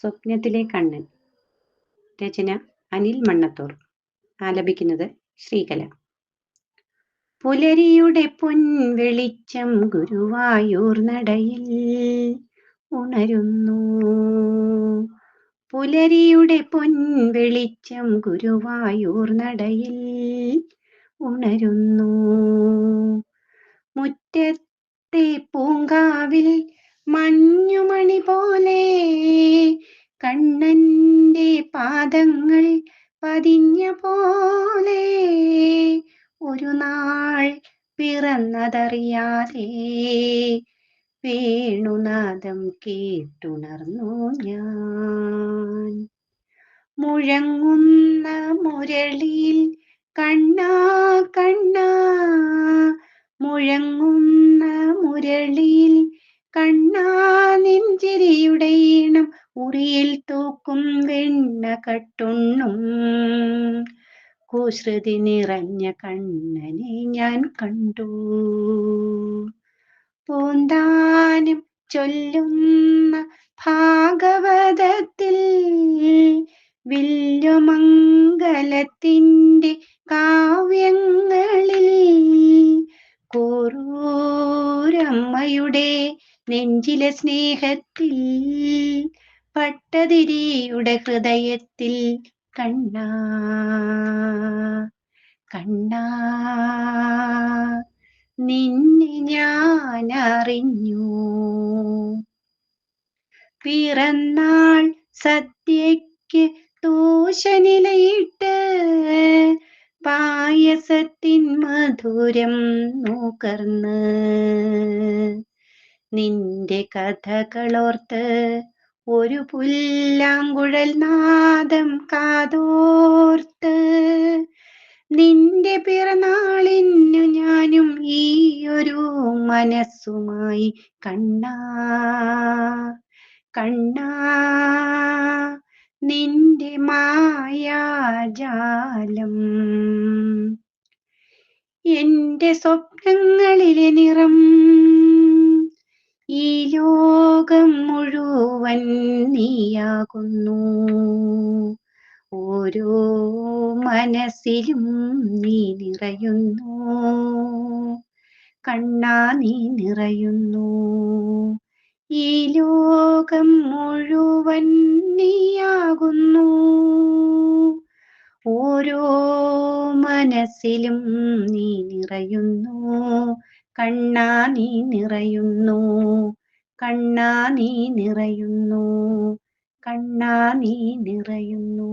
സ്വപ്നത്തിലെ കണ്ണൻ. രചന അനിൽ മണ്ണത്തൂർ. ആലപിക്കുന്നത് ശ്രീകല. പുലരിയുടെ പൊൻവെളിച്ചം ഗുരുവായൂർ നടയിൽ ഉണരുന്നു. പുലരിയുടെ പൊൻവെളിച്ചം ഗുരുവായൂർ നടയിൽ ഉണരുന്നു. മുറ്റത്തെ പൂങ്കാവിൽ മഞ്ഞുമണി പോലെ കണ്ണന്റെ പാദങ്ങൾ പതിഞ്ഞ പോലെ ഒരു നാൾ പിറന്നതറിയാതെ വേണുനാദം കേട്ടുണർന്നു ഞാൻ. മുഴങ്ങുന്ന മുരളിയിൽ കണ്ണാ കണ്ണാ, മുഴങ്ങുന്ന മുരളിയിൽ കണ്ണാ, നെഞ്ചിരിയുടെ ഈണം ഉറിയിൽ തൂക്കും വെണ്ണ കട്ടുണ്ണും കുസൃതി നിറഞ്ഞ കണ്ണനെ ഞാൻ കണ്ടു. പൂന്താനം ചൊല്ലുന്ന ഭാഗവതത്തിൽ വില്ലുമംഗലത്തിൻ്റെ കാവ്യങ്ങളിൽ കൂറൂരമ്മയുടെ നെഞ്ചിലെ സ്നേഹത്തിൽ പട്ടതിരിയുടെ ഹൃദയത്തിൽ കണ്ണാ കണ്ണാ നിന്നെ ഞാൻ അറിഞ്ഞു. പിറന്നാൾ സദ്യയ്ക്ക് ദോശനിലയിട്ട് പായസത്തിൻ മധുരം നുകർന്ന് നിന്റെ കഥകളോർത്ത് ഒരു പുല്ലാങ്കുഴൽ നാദം കാതോർത്ത് നിന്റെ പിറന്നാളിനു ഞാനും ഈ ഒരു മനസ്സുമായി കണ്ണാ കണ്ണാ നിന്റെ മായാജാലം. എന്റെ സ്വപ്നങ്ങളിലെ നിറം ഈ ലോകം മുഴുവൻ നീയാകുന്നു. ഓരോ മനസ്സിലും നീ നിറയുന്നു കണ്ണാ, നീ നിറയുന്നു. ഈ ലോകം മുഴുവൻ നീയാകുന്നു. ഓരോ മനസ്സിലും നീ നിറയുന്നു കണ്ണാ, നീ നിറയുന്നു. കണ്ണാ, നീ നിറയുന്നു. കണ്ണാ, നീ നിറയുന്നു.